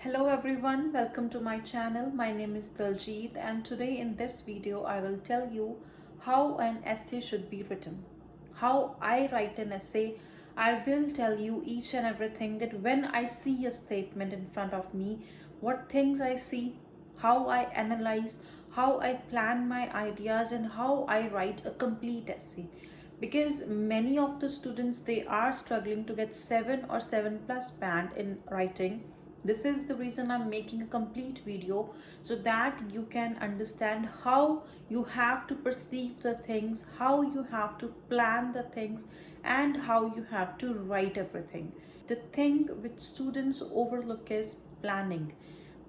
Hello everyone, welcome to my channel. My name is Daljit and today in this video I will tell you how an essay should be written. How I write an essay. I will tell you each and everything that when I see a statement in front of me, what things I see, how I analyze, how I plan my ideas and how I write a complete essay. Because many of the students they are struggling to get 7 or 7 plus band in writing. This is the reason I'm making a complete video so that you can understand how you have to perceive the things, how you have to plan the things, and how you have to write everything. The thing which students overlook is planning.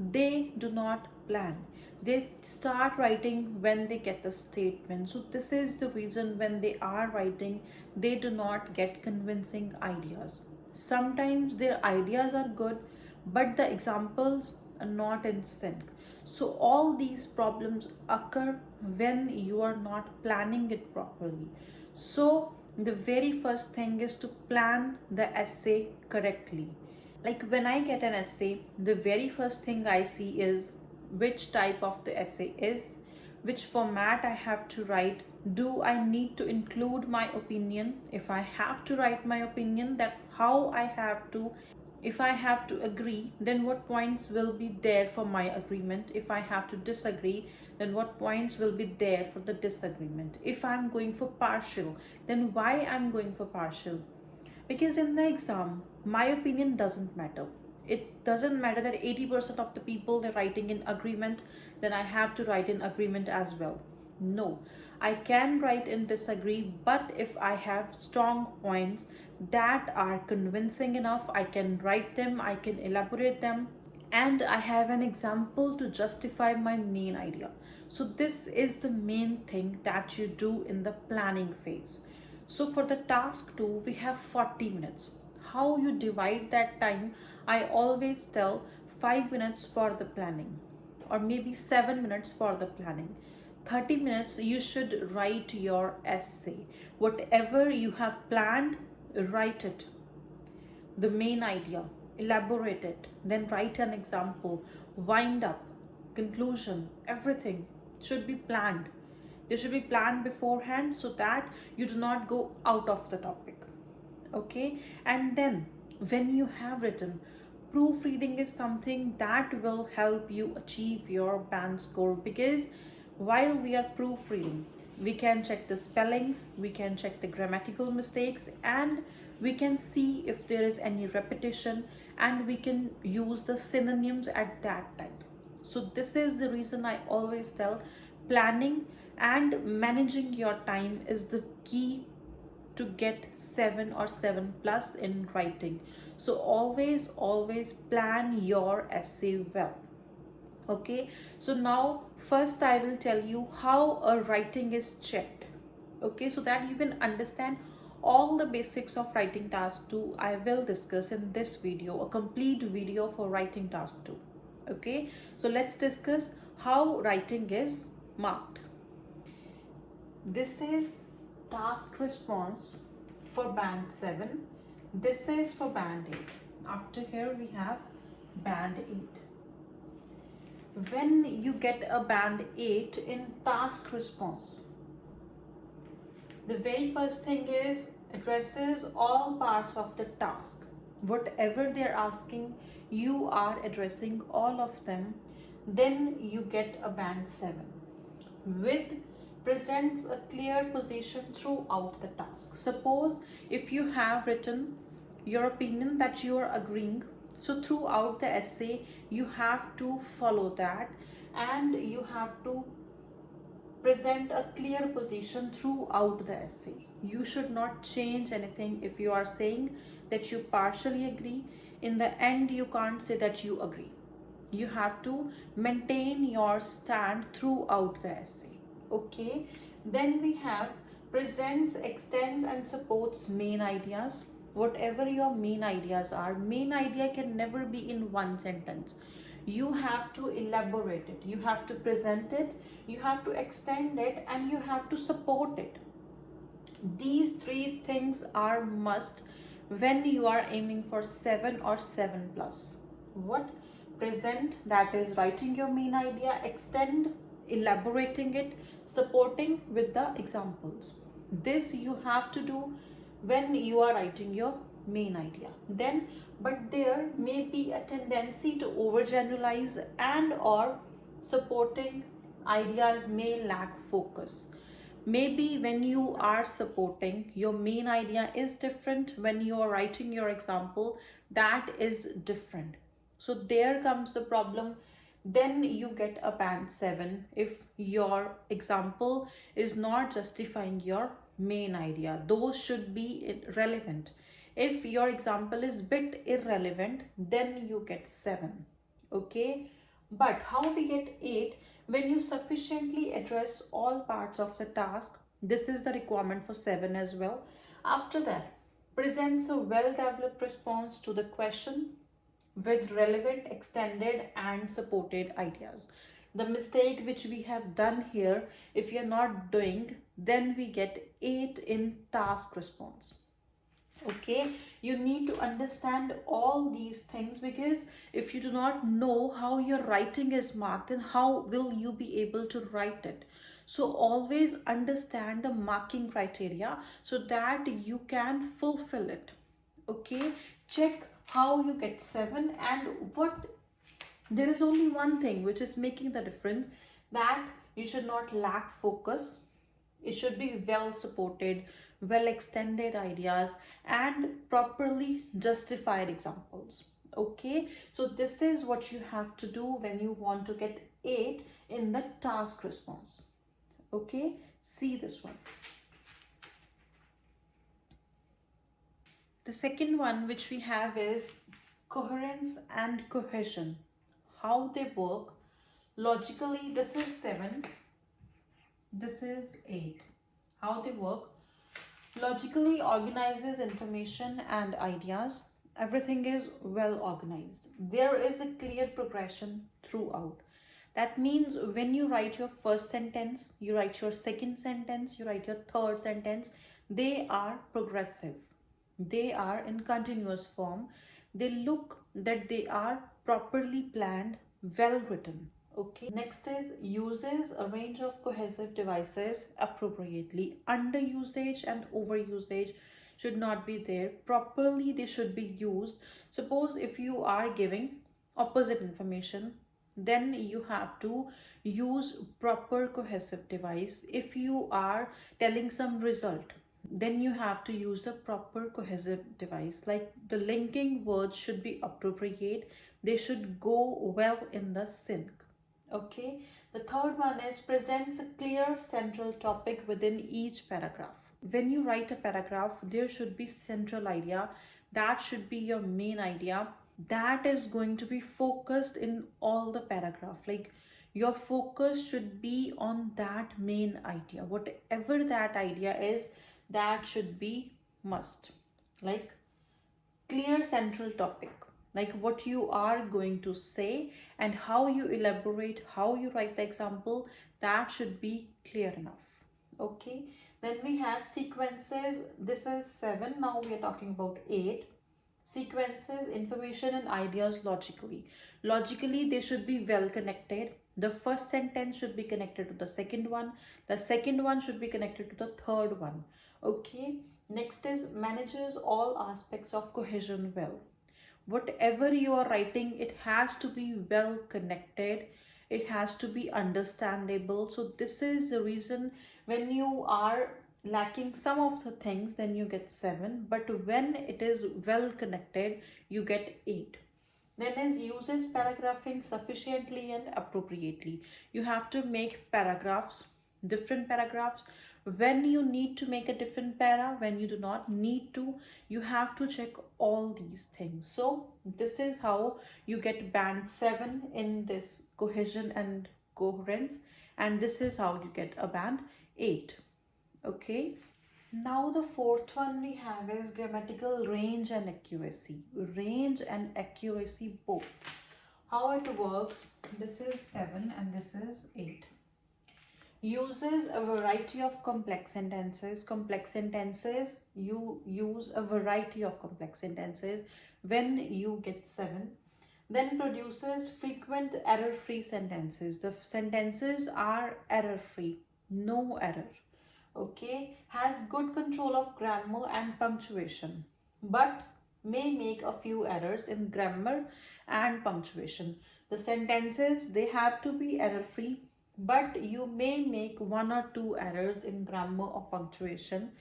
They do not plan. They start writing when they get the statement. So this is the reason when they are writing, they do not get convincing ideas. Sometimes their ideas are good, but the examples are not in sync. So all these problems occur when you are not planning it properly. So the very first thing is to plan the essay correctly. Like when I get an essay, the very first thing I see is which type of the essay is, which format I have to write. Do I need to include my opinion? If I have to write my opinion, that how I have to. If I have to agree, then what points will be there for my agreement? If I have to disagree, then what points will be there for the disagreement? If I'm going for partial, then why I'm going for partial? Because in the exam, my opinion doesn't matter. It doesn't matter that 80% of the people they're writing in agreement, then I have to write in agreement as well. No, I can write in disagree, but if I have strong points that are convincing enough, I can write them, I can elaborate them, and I have an example to justify my main idea. So this is the main thing that you do in the planning phase. So for the task 2, we have 40 minutes. How you divide that time, I always tell 5 minutes for the planning or maybe 7 minutes for the planning. 30 minutes you should write your essay. Whatever you have planned, write it. The main idea, elaborate it, then write an example, wind up, conclusion, everything should be planned. They should be planned beforehand so that you do not go out of the topic. Okay, and then when you have written, proofreading is something that will help you achieve your band score, because while we are proofreading, we can check the spellings, we can check the grammatical mistakes, and we can see if there is any repetition, and we can use the synonyms at that time. So this is the reason I always tell planning and managing your time is the key to get 7 or 7 plus in writing. So always plan your essay well. Okay, so now first I will tell you how a writing is checked. Okay, so that you can understand all the basics of writing task 2 I will discuss in this video, a complete video for writing task 2. Okay, so let's discuss how writing is marked. This is task response for band 7. This is for band 8. After here we have band 8. When you get a band 8 in task response, the very first thing is addresses all parts of the task. Whatever they're asking, you are addressing all of them. Then you get a band 7 with presents a clear position throughout the task. Suppose if you have written your opinion that you are agreeing, so throughout the essay you have to follow that and you have to present a clear position throughout the essay. You should not change anything. If you are saying that you partially agree, in the end you can't say that you agree. You have to maintain your stand throughout the essay. Okay, then we have presents, extends and supports main ideas. Whatever your main ideas are, main idea can never be in one sentence. You have to elaborate it, you have to present it, you have to extend it, and you have to support it. These three things are must when you are aiming for 7 or 7 plus. What? present, that is writing your main idea, extend, elaborating it, supporting with the examples. This you have to do when you are writing your main idea. Then, but there may be a tendency to overgeneralize and or supporting ideas may lack focus. Maybe when you are supporting, your main idea is different. When you are writing your example, that is different. So there comes the problem. Then you get a band 7 if your example is not justifying your main idea. Those should be relevant. If your example is bit irrelevant, then you get 7. Okay, but how we get 8? When you sufficiently address all parts of the task. This is the requirement for 7 as well. After that, presents a well-developed response to the question with relevant, extended and supported ideas. The mistake which we have done here, if you're not doing, then we get 8 in task response. Okay, you need to understand all these things, because if you do not know how your writing is marked, then how will you be able to write it? So always understand the marking criteria so that you can fulfill it. Okay, check how you get 7 and what. There is only one thing which is making the difference, that you should not lack focus. It should be well supported, well extended ideas and properly justified examples. Okay, so this is what you have to do when you want to get 8 in the task response. Okay, see this one. The second one which we have is coherence and cohesion. How they work logically. This is 7, this is 8. How they work: logically organizes information and ideas. Everything is well organized. There is a clear progression throughout. That means when you write your first sentence, you write your second sentence, you write your third sentence, they are progressive. They are in continuous form. They look that they are properly planned, well written. Okay, next is uses a range of cohesive devices appropriately. Underusage and overusage should not be there. Properly they should be used. Suppose if you are giving opposite information, then you have to use proper cohesive device. If you are telling some result, then you have to use a proper cohesive device. Like the linking words should be appropriate. They should go well in the sync. Okay, the third one is presents a clear central topic within each paragraph. When you write a paragraph, there should be central idea. That should be your main idea. That is going to be focused in all the paragraph. Like your focus should be on that main idea. Whatever that idea is, that should be must. Like clear central topic, like what you are going to say and how you elaborate, how you write the example, that should be clear enough. Okay, then we have sequences. This is 7. Now we are talking about 8. Sequences information and ideas logically. Logically they should be well connected. The first sentence should be connected to the second one. The second one should be connected to the third one. Okay, next is manages all aspects of cohesion well. Whatever you are writing, it has to be well connected, it has to be understandable. So this is the reason when you are lacking some of the things, then you get 7, but when it is well connected, you get 8. Then is uses paragraphing sufficiently and appropriately. You have to make paragraphs, different paragraphs. When you need to make a different para, when you do not need to, you have to check all these things. So this is how you get band 7 in this cohesion and coherence, and this is how you get a band 8. Okay, now the fourth one we have is grammatical range and accuracy. Range and accuracy both. How it works: this is 7 and this is 8. Uses a variety of complex sentences. Complex sentences, you use a variety of complex sentences when you get 7. then produces frequent error-free sentences. The sentences are error-free, no error. Okay, has good control of grammar and punctuation, but may make a few errors in grammar and punctuation. The sentences, they have to be error-free, but you may make one or two errors in grammar or punctuation.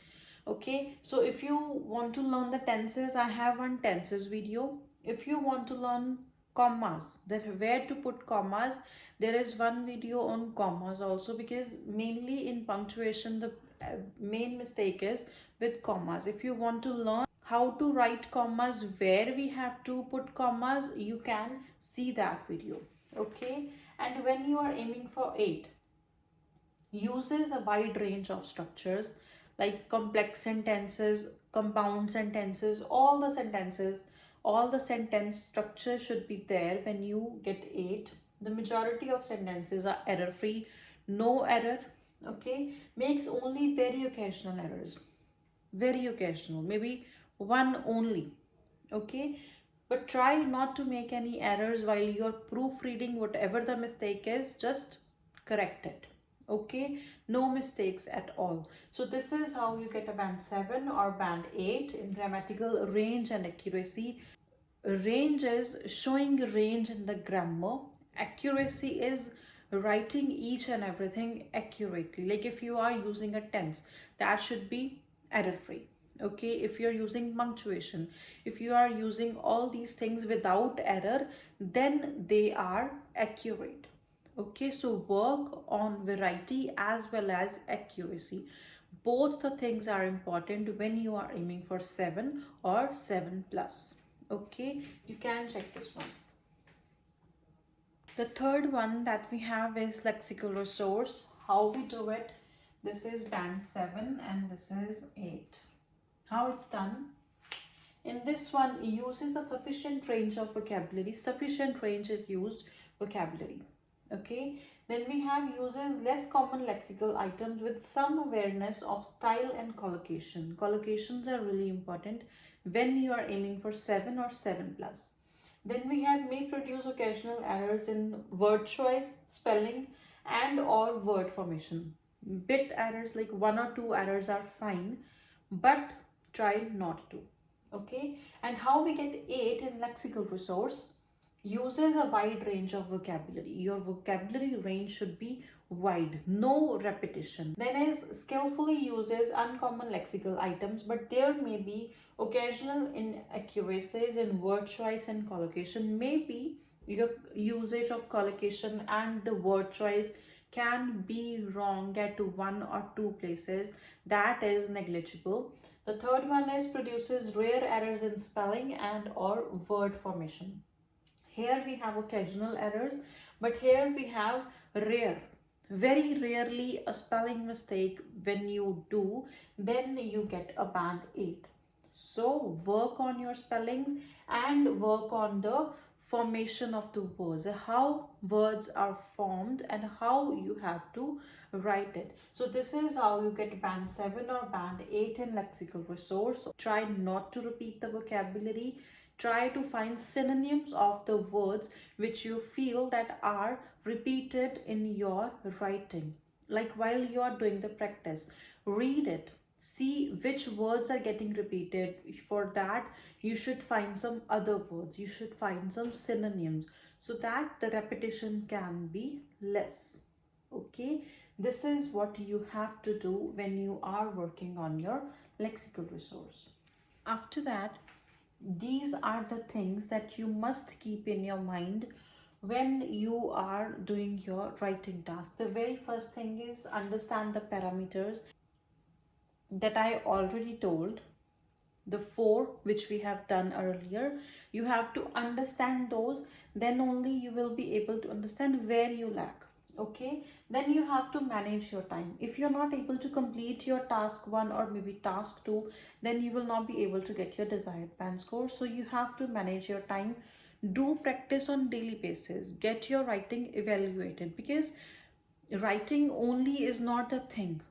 Okay, so if you want to learn the tenses, I have one tenses video. If you want to learn commas, that where to put commas, there is one video on commas also, because mainly in punctuation the main mistake is with commas. If you want to learn how to write commas, where we have to put commas, you can see that video. Okay, and when you are aiming for 8, uses a wide range of structures like complex sentences, compound sentences, all the sentence structure should be there when you get 8. The majority of sentences are error free, no error. Okay, makes only very occasional errors, very occasional, maybe one only. Okay, but try not to make any errors while you're proofreading. Whatever the mistake is, just correct it. Okay, no mistakes at all. So this is how you get a band 7 or band 8 in grammatical range and accuracy. Range is showing range in the grammar. Accuracy is writing each and everything accurately. Like if you are using a tense, that should be error free. Okay, if you're using punctuation, if you are using all these things without error, then they are accurate. Okay, so work on variety as well as accuracy. Both the things are important when you are aiming for 7 or 7 plus. Okay, you can check this one. The third one that we have is lexical resource. How we do it? This is band 7 and this is 8. How it's done? In this one, it uses a sufficient range of vocabulary. Sufficient range is used vocabulary. Okay, then we have uses less common lexical items with some awareness of style and collocation. Collocations are really important when you are aiming for 7 or 7 plus. Then we have may produce occasional errors in word choice, spelling, and or word formation. Bit errors like 1 or 2 errors are fine, but try not to. Okay, and how we get 8 in lexical resource? Uses a wide range of vocabulary. Your vocabulary range should be wide, no repetition. Then is skillfully uses uncommon lexical items, but there may be occasional inaccuracies in word choice and collocation. Maybe your usage of collocation and the word choice can be wrong at 1 or 2 places. That is negligible. The third one is produces rare errors in spelling and or word formation. Here we have occasional errors, but here we have rare. Very rarely a spelling mistake. When you do, then you get a band 8. So work on your spellings and work on the formation of the words, how words are formed and how you have to write it. So this is how you get band 7 or band 8 in lexical resource. Try not to repeat the vocabulary. Try to find synonyms of the words which you feel that are repeated in your writing. Like while you are doing the practice, read it. See which words are getting repeated. For that, you should find some other words. You should find some synonyms so that the repetition can be less. Okay, this is what you have to do when you are working on your lexical resource. After that, these are the things that you must keep in your mind when you are doing your writing task. The very first thing is understand the parameters that I already told, the 4 which we have done earlier. You have to understand those, then only you will be able to understand where you lack. Okay, then you have to manage your time. If you're not able to complete your task 1 or maybe task 2, then you will not be able to get your desired band score. So you have to manage your time. Do practice on daily basis. Get your writing evaluated, because writing only is not a thing.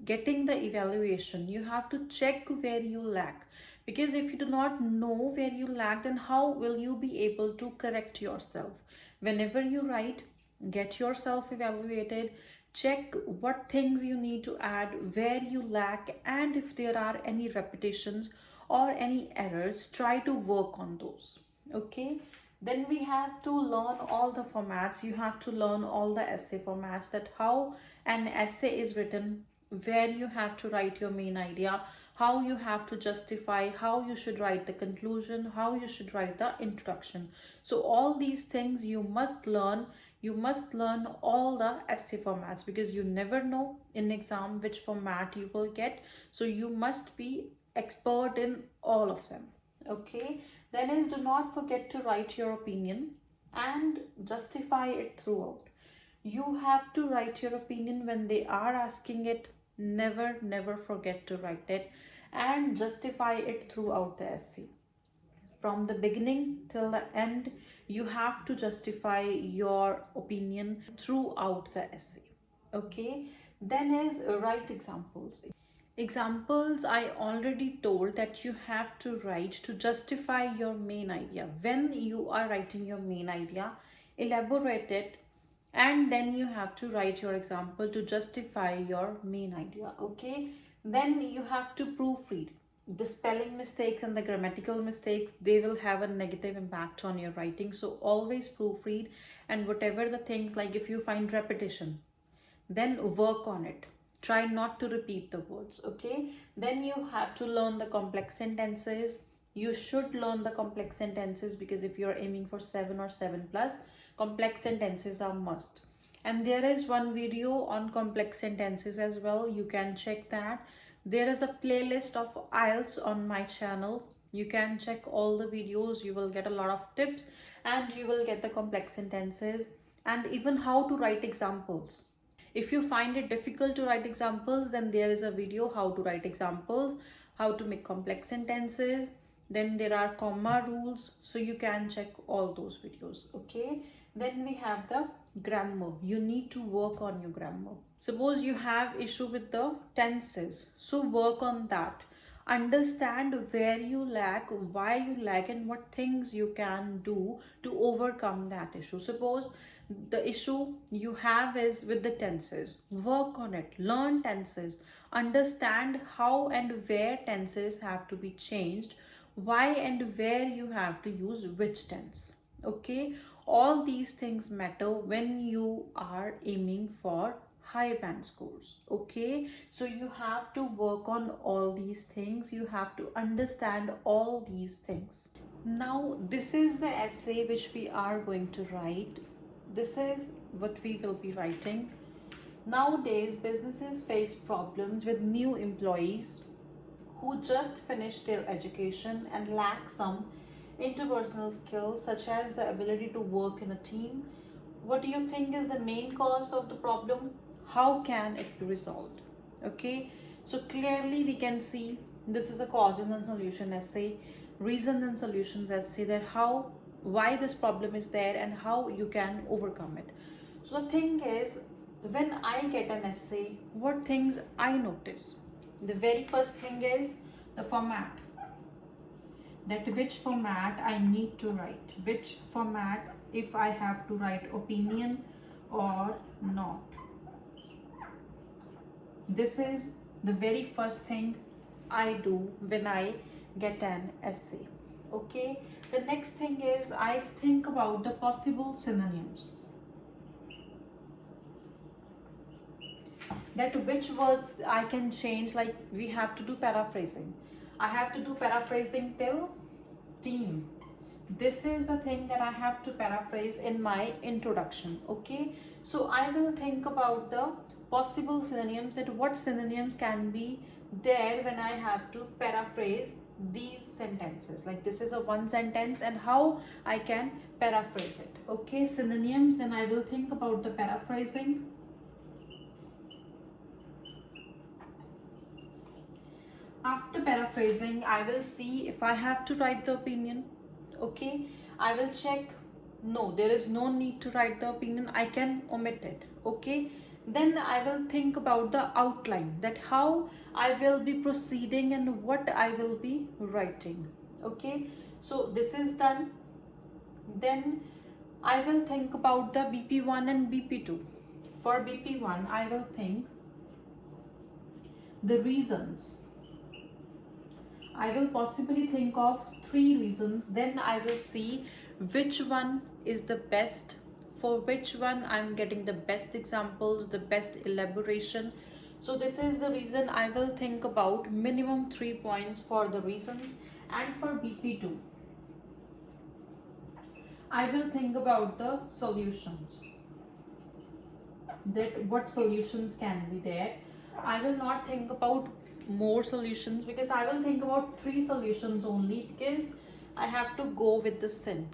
Getting the evaluation, you have to check where you lack, Because if you do not know where you lack, then how will you be able to correct yourself? Whenever you write, get yourself evaluated, check what things you need to add, where you lack, and if there are any repetitions or any errors, try to work on those. Okay, then we have to learn all the formats. You have to learn all the essay formats, that how an essay is written, where you have to write your main idea, how you have to justify, how you should write the conclusion, how you should write the introduction. So all these things you must learn. You must learn all the essay formats, because you never know in exam which format you will get. So you must be expert in all of them. Okay, then is, do not forget to write your opinion and justify it throughout. You have to write your opinion when they are asking it. Never forget to write it and justify it throughout the essay. From the beginning till the end, you have to justify your opinion throughout the essay. Okay, then is write examples. Examples, I already told that you have to write to justify your main idea. When you are writing your main idea, elaborate it, and then you have to write your example to justify your main idea. Okay, then you have to proofread. The spelling mistakes and the grammatical mistakes, they will have a negative impact on your writing. So always proofread, and whatever the things, like if you find repetition, then work on it. Try not to repeat the words. Okay, then you have to learn the complex sentences. You should learn the complex sentences, because if you're aiming for 7 or 7 plus, complex sentences are must. And there is one video on complex sentences as well, you can check that. There is a playlist of IELTS on my channel. You can check all the videos. You will get a lot of tips, and you will get the complex sentences and even how to write examples. If you find it difficult to write examples, then there is a video how to write examples, how to make complex sentences. Then there are comma rules, so you can check all those videos. Okay, then we have the grammar. You need to work on your grammar. Suppose you have issue with the tenses, so work on that. Understand where you lack, why you lack, and what things you can do to overcome that issue. Suppose the issue you have is with the tenses, work on it, learn tenses, understand how and where tenses have to be changed, why and where you have to use which tense. Okay, all these things matter when you are aiming for high band scores. Okay, so you have to work on all these things. You have to understand all these things. Now this is the essay which we are going to write. This is what we will be writing. Nowadays businesses face problems with new employees who just finished their education and lack some interpersonal skills, such as the ability to work in a team. What do you think is the main cause of the problem? How can it be resolved? Okay, so clearly we can see this is a causes and solution essay, reasons and solutions essay, that how, why this problem is there and how you can overcome it. So the thing is, when I get an essay, what things I notice? The very first thing is the format, that which format I need to write, which format, if I have to write opinion or not. This is the very first thing I do when I get an essay. Okay, the next thing is I think about the possible synonyms, that which words I can change. Like we have to do paraphrasing, I have to do paraphrasing till team. This is the thing that I have to paraphrase in my introduction. Okay, so I will think about the possible synonyms, that what synonyms can be there when I have to paraphrase these sentences. Like this is a one sentence and how I can paraphrase it. Okay, synonyms, then I will think about the paraphrasing. After paraphrasing, I will see if I have to write the opinion. Okay, I will check, no, there is no need to write the opinion, I can omit it. Okay, Then I will think about the outline, that how I will be proceeding and what I will be writing. Okay, so this is done. Then I will think about the BP1 and BP2. For BP1 I will think the reasons. I will possibly think of 3 reasons. Then I will see which one is the best, for which one I'm getting the best examples, the best elaboration. So this is the reason I will think about minimum 3 points for the reasons. And for BP2, I will think about the solutions, that what solutions can be there. I will not think about more solutions because I will think about 3 solutions only, because I have to go with the sync.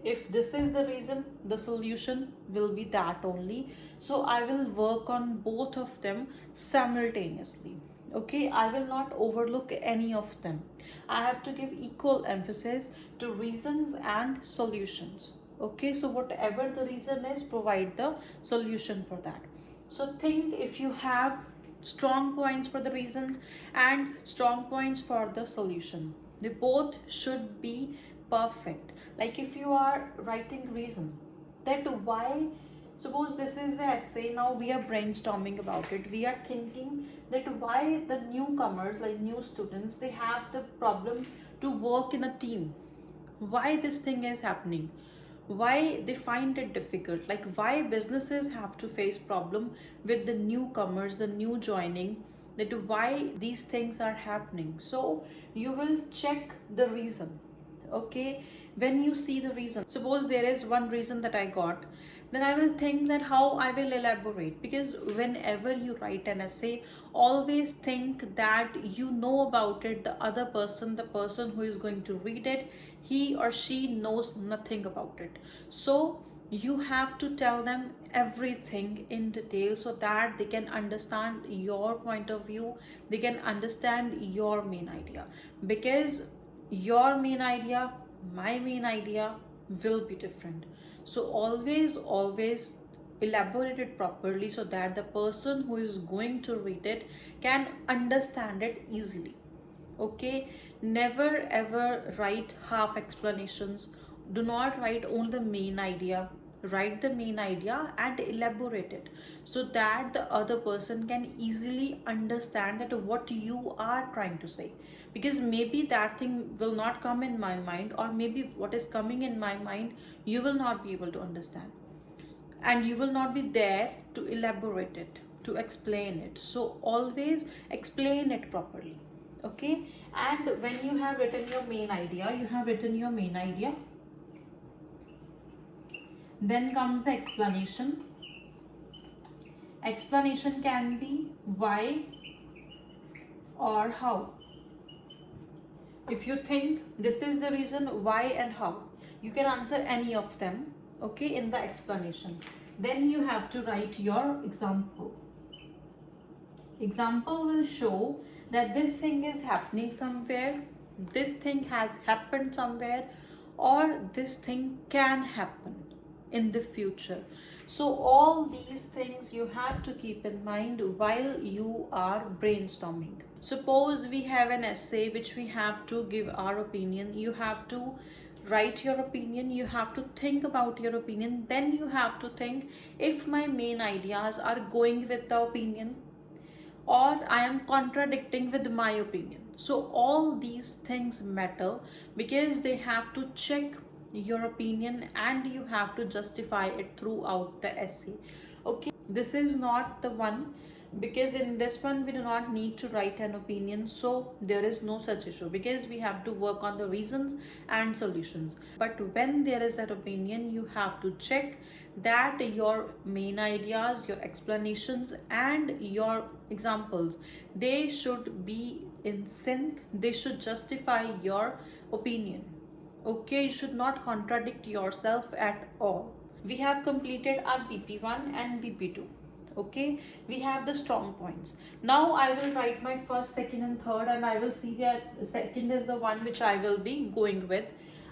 If this is the reason, the solution will be that only. So I will work on both of them simultaneously. Okay, I will not overlook any of them. I have to give equal emphasis to reasons and solutions. Okay, so whatever the reason is, provide the solution for that. So think, if you have strong points for the reasons and strong points for the solution, they both should be perfect. Like if you are writing reason, that why, suppose this is the essay, now we are brainstorming about it, we are thinking that why the newcomers, like new students, they have the problem to work in a team, why this thing is happening, why they find it difficult, like why businesses have to face problem with the newcomers, the new joining, that why these things are happening. So you will check the reason. Okay, when you see the reason, suppose there is one reason that I got, then I will think that how I will elaborate, because whenever you write an essay, always think that you know about it, the other person, the person who is going to read it, he or she knows nothing about it. So you have to tell them everything in detail so that they can understand your point of view, they can understand your main idea, because your main idea, my main idea will be different. So always elaborate it properly so that the person who is going to read it can understand it easily. Okay, never ever write half explanations. Do not write only the main idea. Write the main idea and elaborate it so that the other person can easily understand that what you are trying to say, because maybe that thing will not come in my mind, or maybe what is coming in my mind you will not be able to understand, and you will not be there to elaborate it, to explain it. So always explain it properly. Okay, and when you have written your main idea, then comes the explanation. Explanation can be why or how. If you think this is the reason, why and how, you can answer any of them, okay, in the explanation. Then you have to write your example. Example will show that this thing is happening somewhere, this thing has happened somewhere, or this thing can happen in the future. So all these things you have to keep in mind while you are brainstorming. Suppose we have an essay which we have to give our opinion. You have to write your opinion, you have to think about your opinion, then you have to think if my main ideas are going with the opinion or I am contradicting with my opinion. So all these things matter because they have to check your opinion and you have to justify it throughout the essay. Okay, this is not the one, because in this one we do not need to write an opinion, so there is no such issue because we have to work on the reasons and solutions. But when there is that opinion, you have to check that your main ideas, your explanations and your examples, they should be in sync, they should justify your opinion. Okay, you should not contradict yourself at all. We have completed our BP1 and BP2. Okay, we have the strong points. Now I will write my first, second and third, and I will see that second is the one which I will be going with.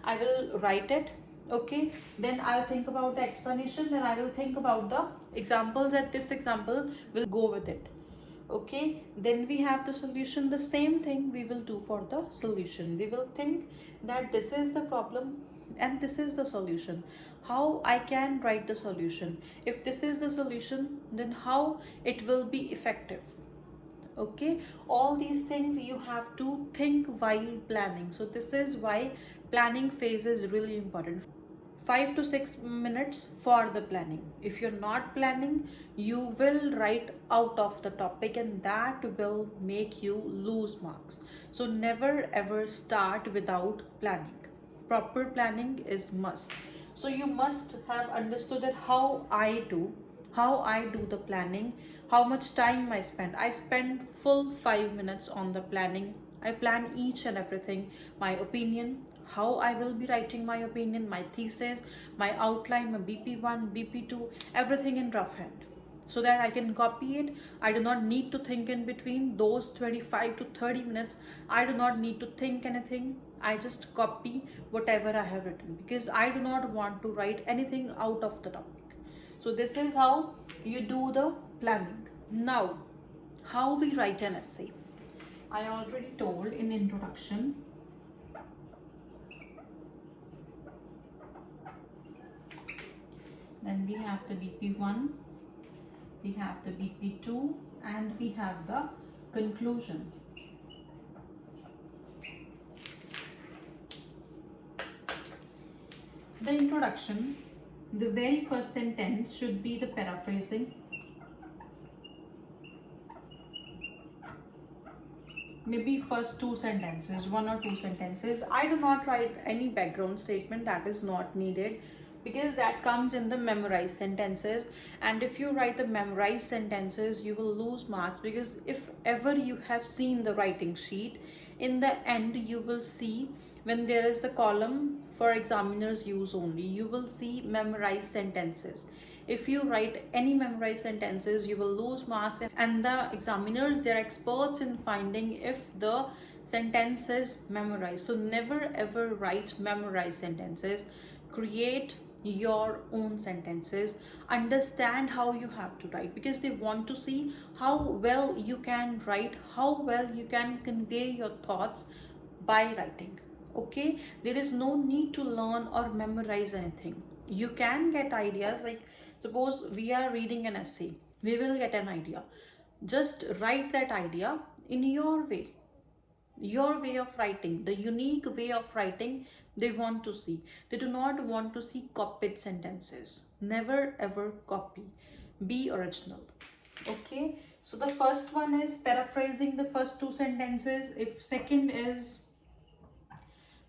I will write it Okay, then I'll think about the explanation, then I will think about the examples, that this example will go with it. Okay, then we have the solution. The same thing we will do for the solution. We will think that this is the problem and this is the solution, how I can write the solution. If this is the solution, then how it will be effective. Okay, all these things you have to think while planning. So this is why planning phase is really important. 5 to 6 minutes for the planning. If you're not planning, you will write out of the topic and that will make you lose marks. So never ever start without planning. Proper planning is must. So you must have understood that how I do the planning, how much time I spend. I spend full 5 minutes on the planning. I plan each and everything, my opinion, how I will be writing my opinion, my thesis, my outline, my BP1, BP2, everything in rough hand, so that I can copy it. I do not need to think in between those 25 to 30 minutes. I do not need to think anything. I just copy whatever I have written because I do not want to write anything out of the topic. So this is how you do the planning. Now, how we write an essay. I already told in introduction. Then we have the BP1, we have the BP2, and we have the conclusion. The introduction, the very first sentence should be the paraphrasing. Maybe first two sentences, one or two sentences. I do not write any background statement, that is not needed, because that comes in the memorized sentences. And if you write the memorized sentences, you will lose marks, because if ever you have seen the writing sheet, in the end you will see, when there is the column for examiners use only, you will see memorized sentences. If you write any memorized sentences, you will lose marks, and the examiners, they're experts in finding if the sentence is memorized. So never ever write memorized sentences. Create your own sentences. Understand how you have to write, because they want to see how well you can write, how well you can convey your thoughts by writing. Okay, there is no need to learn or memorize anything. You can get ideas, like suppose we are reading an essay, we will get an idea. Just write that idea in your way of writing, the unique way of writing they want to see. They do not want to see copied sentences. Never ever copy. Be original. Okay, so the first one is paraphrasing the first two sentences. If second is,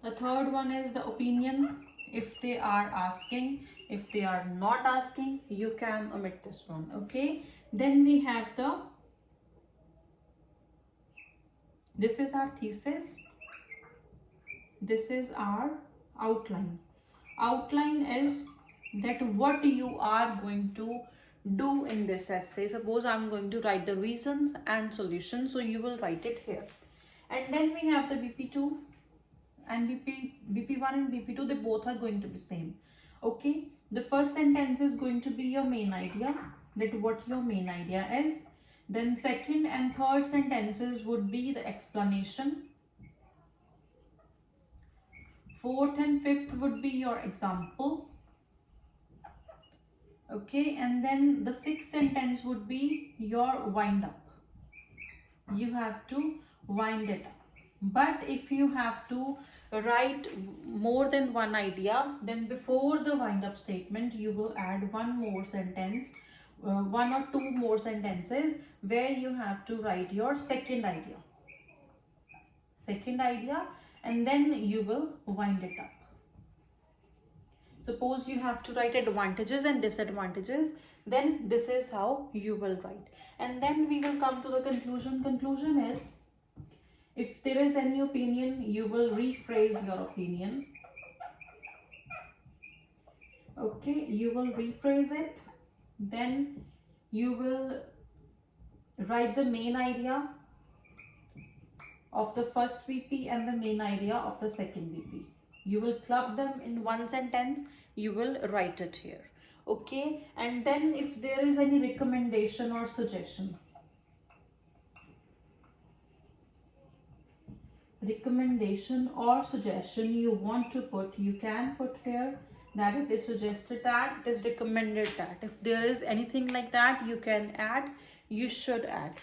the third one is the opinion. If they are asking, if they are not asking, you can omit this one. Okay, then we have the, this is our thesis, this is our outline. Outline is that what you are going to do in this essay. Suppose I'm going to write the reasons and solutions, so you will write it here. And then we have the BP2 and BP1 and BP2, they both are going to be same. Okay, the first sentence is going to be your main idea, that what your main idea is. Then second and third sentences would be the explanation. Fourth and fifth would be your example. Okay, and then the sixth sentence would be your wind up. You have to wind it up. But if you have to write more than one idea, then before the wind up statement you will add one more sentence, one or two more sentences, where you have to write your second idea, and then you will wind it up. Suppose you have to write advantages and disadvantages, then this is how you will write. And then we will come to the conclusion. Conclusion is, if there is any opinion, you will rephrase your opinion. Okay, you will rephrase it. Then you will write the main idea of the first VP and the main idea of the second VP. You will club them in one sentence, you will write it here. Okay, and then if there is any recommendation or suggestion, you want to put, you can put here that it is suggested, that it is recommended, that if there is anything like that you can add, you should add.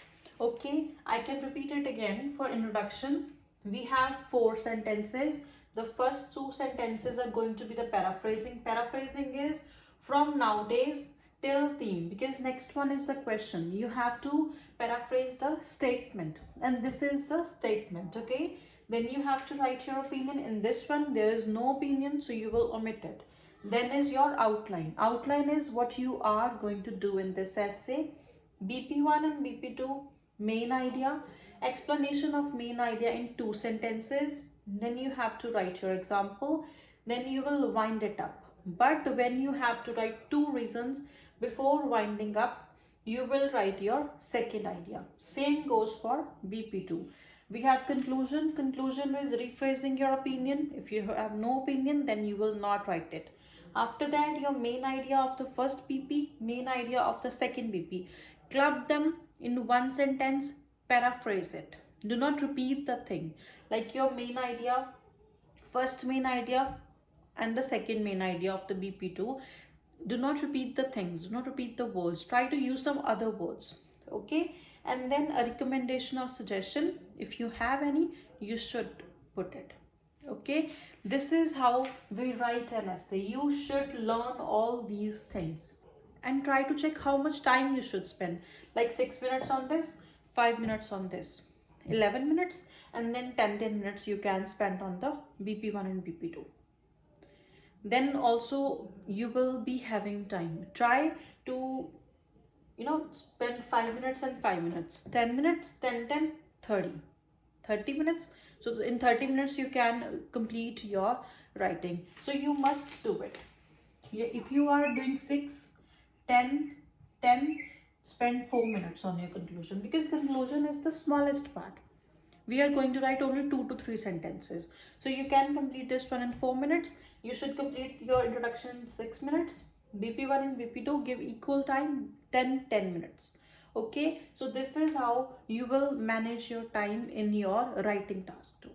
Okay, I can repeat it again. For introduction, we have 4 sentences. The first 2 sentences are going to be the paraphrasing. Paraphrasing is from nowadays till theme, because next one is the question. You have to paraphrase the statement, and this is the statement. Okay, then you have to write your opinion. In this one there is no opinion, so you will omit it. Then is your outline. Outline is what you are going to do in this essay. BP1 and BP2, main idea, explanation of main idea in 2 sentences. Then you have to write your example. Then you will wind it up. But when you have to write 2 reasons before winding up, you will write your second idea. Same goes for BP2. We have conclusion. Conclusion is rephrasing your opinion. If you have no opinion, then you will not write it. After that, your main idea of the first BP, main idea of the second BP. Club them in one sentence, paraphrase it. Do not repeat the thing. Like your main idea, first main idea and the second main idea of the BP2. Do not repeat the things, do not repeat the words. Try to use some other words. Okay, and then a recommendation or suggestion, if you have any, you should put it. Okay, this is how we write an essay. You should learn all these things and try to check how much time you should spend, like 6 minutes on this, 5 minutes on this, 11 minutes, and then 10 minutes you can spend on the BP1 and BP2. Then also you will be having time. Try to spend 5 minutes and 5 minutes, 10 minutes, 10, 10, 30 minutes. So in 30 minutes you can complete your writing. So you must do it. If you are doing 6, 10, 10, spend 4 minutes on your conclusion, because conclusion is the smallest part. We are going to write only 2 to 3 sentences. So you can complete this one in 4 minutes. You should complete your introduction in 6 minutes. BP1 and BP2 give equal time, 10 minutes. Okay, so this is how you will manage your time in your writing task too.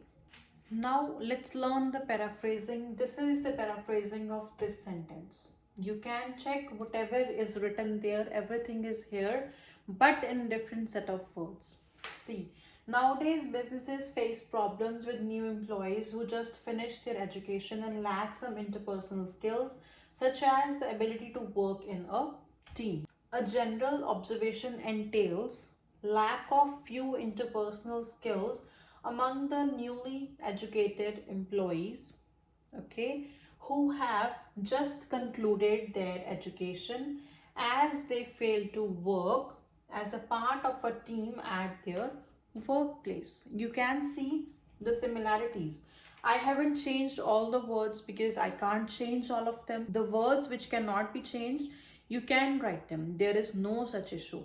Now let's learn the paraphrasing. This is the paraphrasing of this sentence. You can check whatever is written there, everything is here, but in different set of words. See, nowadays businesses face problems with new employees who just finished their education and lack some interpersonal skills, such as the ability to work in a team. A general observation entails lack of few interpersonal skills among the newly educated employees, okay, who have just concluded their education, as they fail to work as a part of a team at their workplace. You can see the similarities. I haven't changed all the words because I can't change all of them. The words which cannot be changed, you can write them. There is no such issue.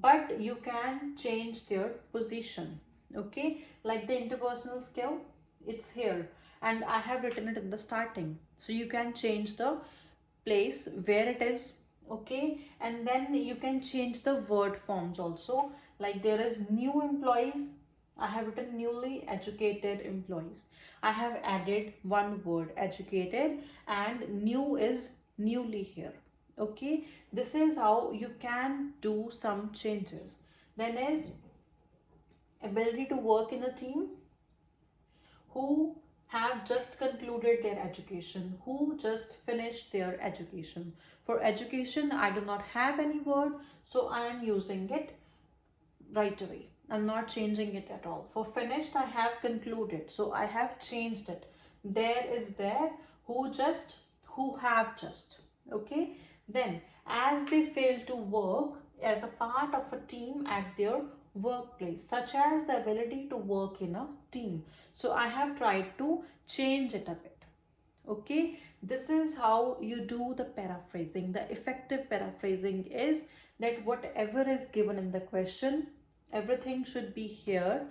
But you can change their position. Okay, like the interpersonal skill, it's here and I have written it in the starting. So you can change the place where it is. Okay, and then you can change the word forms also. Like there is new employees, I have written newly educated employees. I have added one word, educated, and new is newly here. Okay, this is how you can do some changes. Then is ability to work in a team, who have just concluded their education, who just finished their education. For education, I do not have any word, so I am using it right away. I'm not changing it at all. For finished, I have concluded, so I have changed it. There is there, who just, who have just. Okay, then as they fail to work as a part of a team at their workplace, such as the ability to work in a team. So I have tried to change it a bit. Okay, this is how you do the paraphrasing. The effective paraphrasing is that whatever is given in the question, everything should be here,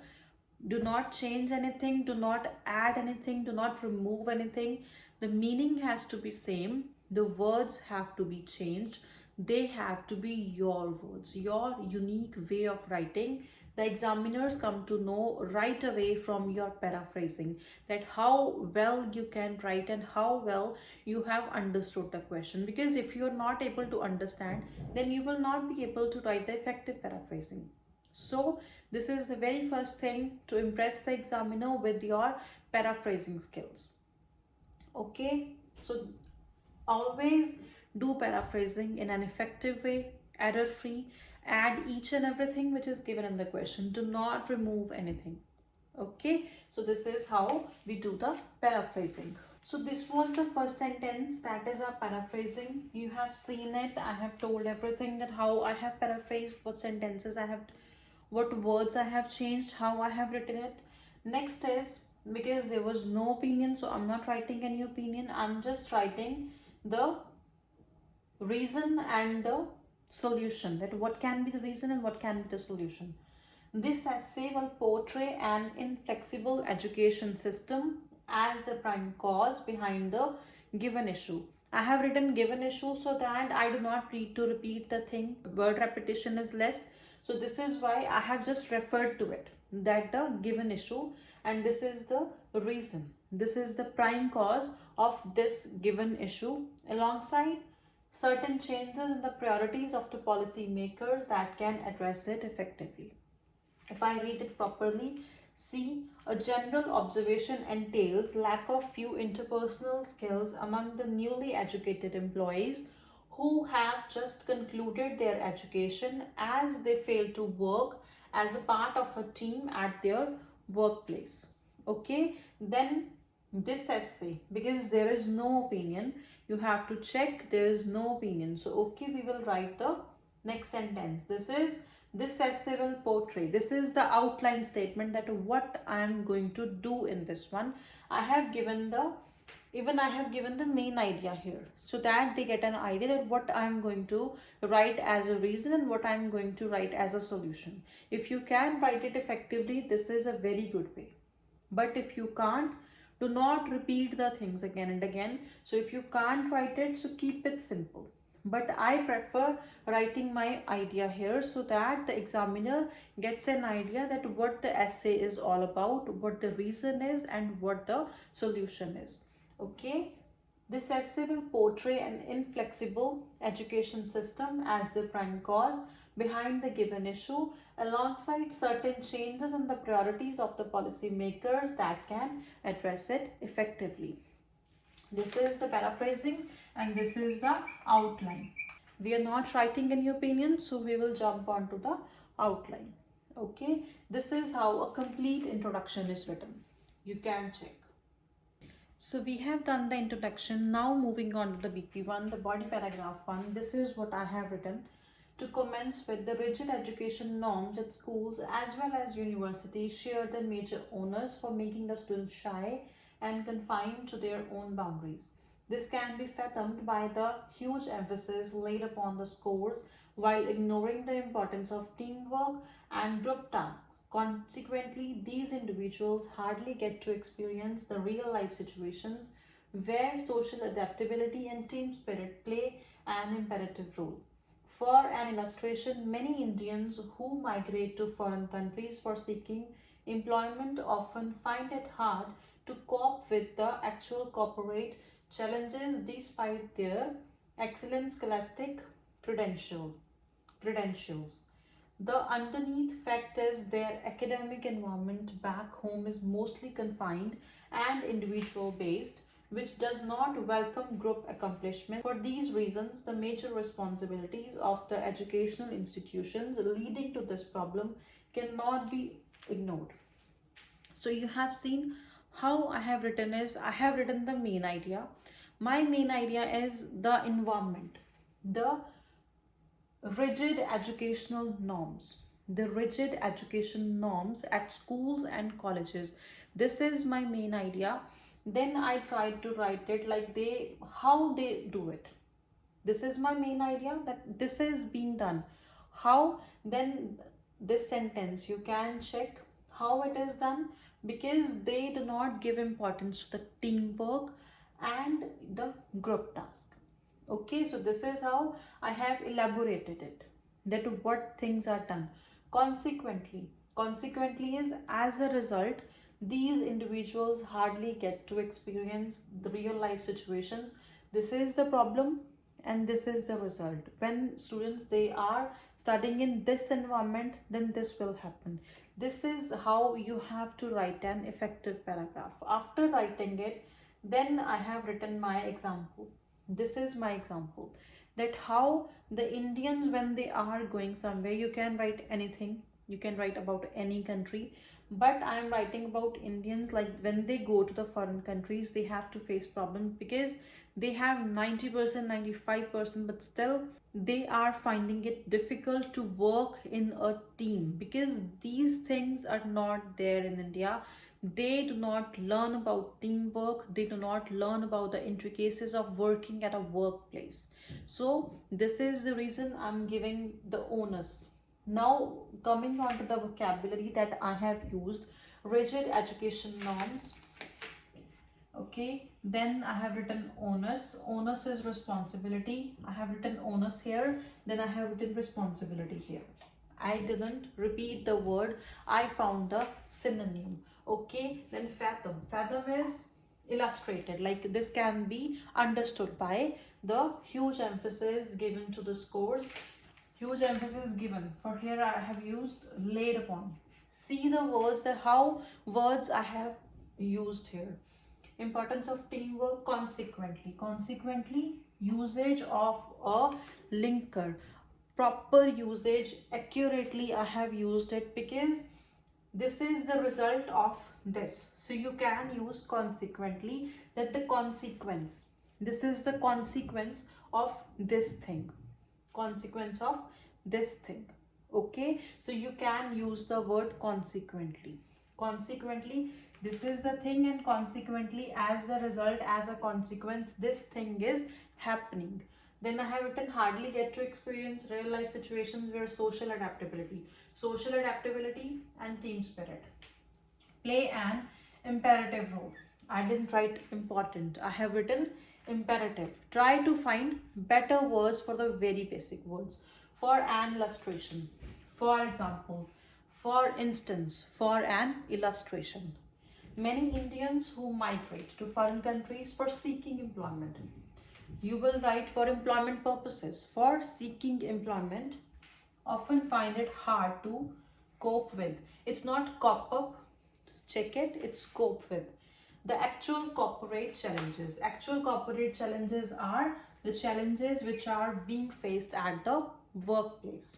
Do not change anything, do not add anything, do not remove anything. The meaning has to be same. The words have to be changed. They have to be your words, your unique way of writing. The examiners come to know right away from your paraphrasing that how well you can write and how well you have understood the question. Because if you are not able to understand, then you will not be able to write the effective paraphrasing. So this is the very first thing, to impress the examiner with your paraphrasing skills. Okay, so always do paraphrasing in an effective way, error free. Add each and everything which is given in the question. Do not remove anything. Okay, so this is how we do the paraphrasing. So this was the first sentence, that is our paraphrasing. You have seen it. I have told everything, that how I have paraphrased, what sentences I have, what words I have changed, how I have written it. Next is, because there was no opinion, so I'm not writing any opinion. I'm just writing the reason and the solution, that what can be the reason and what can be the solution. This essay will portray an inflexible education system as the prime cause behind the given issue. I have written given issue so that I do not need to repeat the thing. Word repetition is less. So this is why I have just referred to it, that the given issue, and this is the reason. This is the prime cause of this given issue, alongside certain changes in the priorities of the policy makers that can address it effectively. If I read it properly, see, a general observation entails lack of few interpersonal skills among the newly educated employees who have just concluded their education, as they fail to work as a part of a team at their workplace. Okay, then this essay, because there is no opinion, you have to check there is no opinion. So okay, we will write the next sentence. This essay will portray, this is the outline statement, that what I am going to do in this one. I have given the main idea here, so that they get an idea that what I am going to write as a reason and what I am going to write as a solution. If you can write it effectively, this is a very good way. But if you can't, do not repeat the things again and again. So if you can't write it, so keep it simple. But I prefer writing my idea here, so that the examiner gets an idea that what the essay is all about, what the reason is, and what the solution is. Okay, this essay will portray an inflexible education system as the prime cause behind the given issue, alongside certain changes in the priorities of the policy makers that can address it effectively. This is the paraphrasing and this is the outline. We are not writing any opinion, so we will jump on to the outline. Okay, this is how a complete introduction is written. You can check. So we have done the introduction. Now moving on to the BP one, the body paragraph one. This is what I have written. To commence with, the rigid education norms at schools as well as universities share the major onus for making the students shy and confined to their own boundaries. This can be fathomed by the huge emphasis laid upon the scores, while ignoring the importance of teamwork and group tasks. Consequently, these individuals hardly get to experience the real life situations where social adaptability and team spirit play an imperative role. For an illustration, many Indians who migrate to foreign countries for seeking employment often find it hard to cope with the actual corporate challenges despite their excellent scholastic credentials. The underneath fact is their academic environment back home is mostly confined and individual based, which does not welcome group accomplishment. For these reasons, the major responsibilities of the educational institutions leading to this problem cannot be ignored. So you have seen how I have written is, I have written the main idea. My main idea is the environment, the rigid educational norms, the rigid education norms at schools and colleges. This is my main idea. Then I tried to write it like how they do it. This is my main idea, that this is being done. How? Then this sentence, you can check How it is done? Because they do not give importance to the teamwork and the group task. Okay, so this is how I have elaborated it, that what things are done. Consequently is, as a result, these individuals hardly get to experience the real life situations. This is the problem and this is the result. When students, they are studying in this environment, then this will happen. This is how you have to write an effective paragraph. After writing it, then I have written my example. This is my example, that how the Indians, when they are going somewhere, you can write anything, you can write about any country, but I am writing about Indians, like when they go to the foreign countries, they have to face problems because they have 90%, 95%, but still they are finding it difficult to work in a team because these things are not there in India. They do not learn about teamwork, they do not learn about the intricacies of working at a workplace. So this is the reason I'm giving the onus. Now coming on to the vocabulary that I have used: rigid education norms. Okay, then I have written onus. Onus is responsibility. I have written onus here, then I have written responsibility here. I didn't repeat the word, I found the synonym. Okay, then fathom. Fathom is illustrated, like this can be understood by the huge emphasis given to the scores. Huge emphasis given. For here I have used laid upon. See the words, that how words I have used here. Importance of teamwork. Consequently, usage of a linker. Proper usage, accurately I have used it because this is the result of this. So you can use consequently, that the consequence, this is the consequence of this thing, consequence of this thing. Okay, so you can use the word consequently, this is the thing, and consequently, as a result, as a consequence, this thing is happening. Then I have written hardly get to experience real life situations where social adaptability and team spirit play an imperative role. I didn't write important, I have written imperative. Try to find better words for the very basic words. For an illustration, for example, for instance, for an illustration. Many Indians who migrate to foreign countries for seeking employment. You will write for employment purposes. For seeking employment, often find it hard to cope with. It's not cop up, check it, it's cope with. The actual corporate challenges. Actual corporate challenges are the challenges which are being faced at the workplace.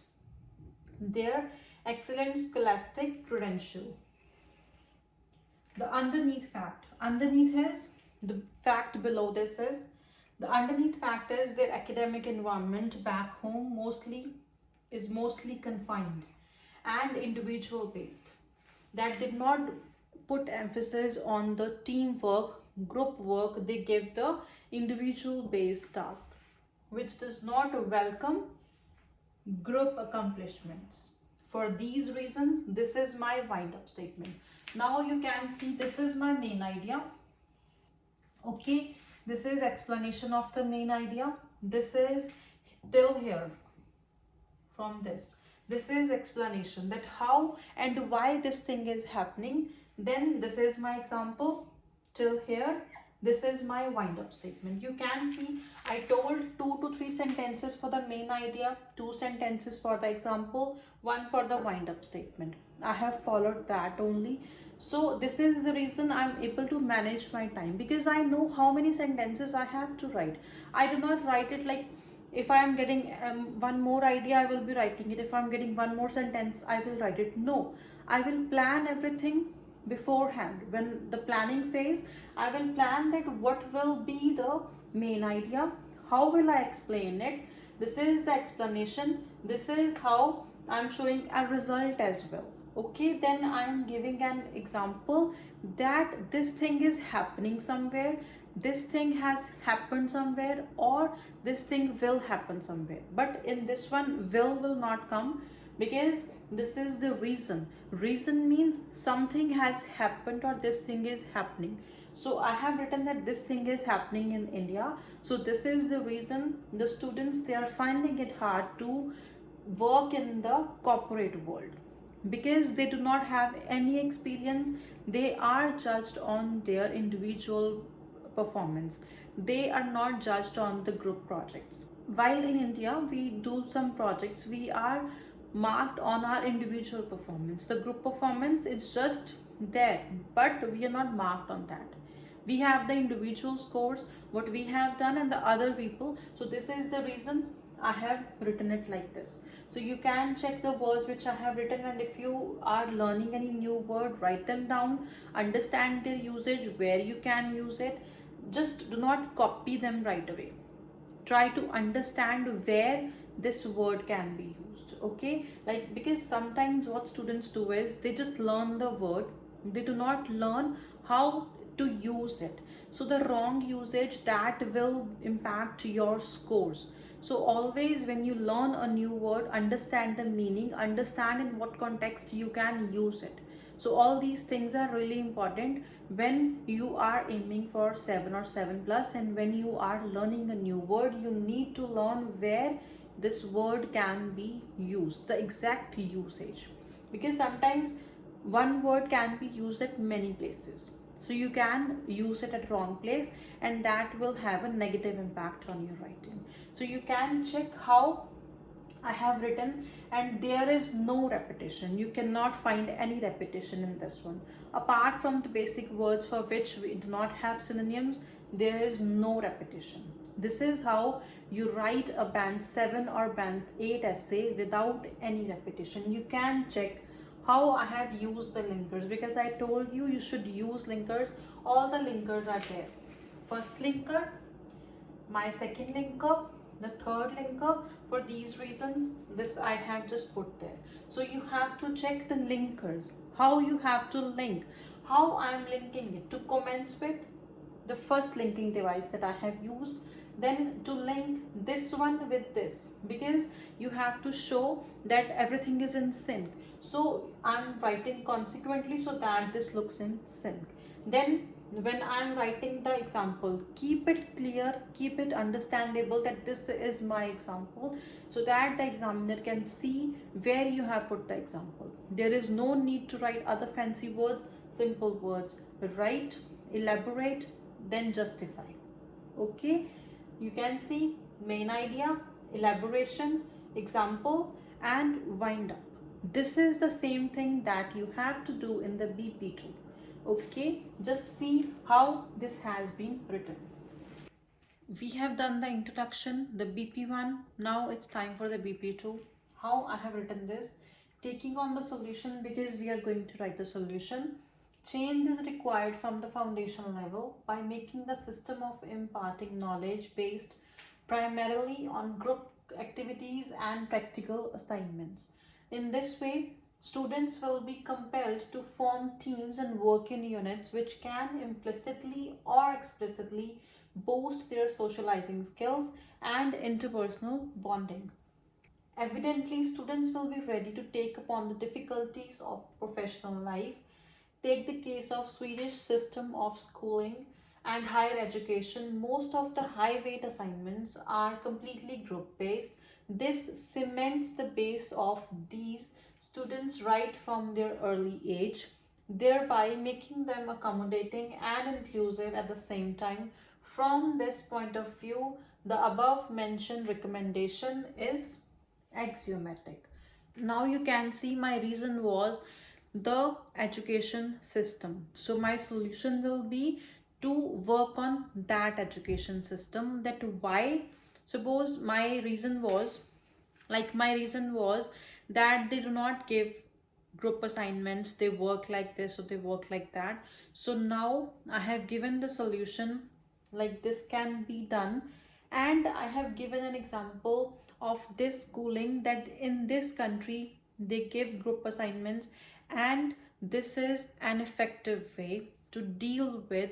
Their excellent scholastic credential. The underneath fact. Underneath is the fact below this is the underneath fact is their academic environment back home mostly confined and individual based. That did not put emphasis on the teamwork, group work, they give the individual based task, which does not welcome group accomplishments. For these reasons, this is my wind up statement. Now you can see this is my main idea. Okay, this is explanation of the main idea. This is till here. From this is explanation, that how and why this thing is happening. Then this is my example till here. This is my wind up statement. You can see I told 2 to 3 sentences for the main idea, 2 sentences for the example, 1 for the wind up statement. I have followed that only. So this is the reason I'm able to manage my time, because I know how many sentences I have to write. I do not write it like, if I am getting one more idea, I will be writing it. If I'm getting one more sentence, I will write it. No, I will plan everything beforehand. When the planning phase, I will plan that what will be the main idea, how will I explain it. This is the explanation. This is how I'm showing a result as well. Okay, then I am giving an example that this thing is happening somewhere, this thing has happened somewhere, or this thing will happen somewhere. But in this one, will not come, because this is the reason. Reason means something has happened or this thing is happening. So I have written that this thing is happening in India. So this is the reason the students, they are finding it hard to work in the corporate world, because they do not have any experience. They are judged on their individual performance. They are not judged on the group projects. While in India we do some projects, we are marked on our individual performance. The group performance is just there, but we are not marked on that. We have the individual scores, what we have done, and the other people. So this is the reason I have written it like this. So you can check the words which I have written, and if you are learning any new word, write them down, understand their usage, where you can use it. Just do not copy them right away. Try to understand where this word can be used. Okay, like, because sometimes what students do is they just learn the word, they do not learn how to use it. So the wrong usage, that will impact your scores. So always when you learn a new word, understand the meaning, understand in what context you can use it. So all these things are really important when you are aiming for 7 or 7 plus, and when you are learning a new word, you need to learn where this word can be used, the exact usage, because sometimes one word can be used at many places. So you can use it at wrong place, and that will have a negative impact on your writing. So you can check how I have written, and there is no repetition. You cannot find any repetition in this one. Apart from the basic words for which we do not have synonyms, there is no repetition. This is how you write a band 7 or band 8 essay without any repetition. You can check how I have used the linkers, because I told you you should use linkers. All the linkers are there. First linker, my second linker, the third linker. For these reasons, this I have just put there. So you have to check the linkers, how you have to link, how I am linking it to commence with the first linking device that I have used, then to link this one with this, because you have to show that everything is in sync. So I'm writing consequently so that this looks in sync. Then when I'm writing the example, keep it clear, keep it understandable that this is my example, so that the examiner can see where you have put the example. There is no need to write other fancy words, simple words. Write, elaborate, then justify. Okay, you can see main idea, elaboration, example, and wind up. This is the same thing that you have to do in the BP2. Okay, just see how this has been written. We have done the introduction, the BP1. Now it's time for the BP2. How I have written this: taking on the solution, because we are going to write the solution. Change is required from the foundation level by making the system of imparting knowledge based primarily on group activities and practical assignments. In this way, students will be compelled to form teams and work in units which can implicitly or explicitly boost their socializing skills and interpersonal bonding. Evidently, students will be ready to take upon the difficulties of professional life. Take the case of Swedish system of schooling and higher education. Most of the high weight assignments are completely group based. This cements the base of these students right from their early age, thereby making them accommodating and inclusive at the same time. From this point of view, the above mentioned recommendation is axiomatic. Now you can see my reason was the education system. So my solution will be to work on that education system. That why, suppose my reason was, that they do not give group assignments, they work like this or they work like that. So now I have given the solution, like this can be done, and I have given an example of this schooling, that in this country they give group assignments, and this is an effective way to deal with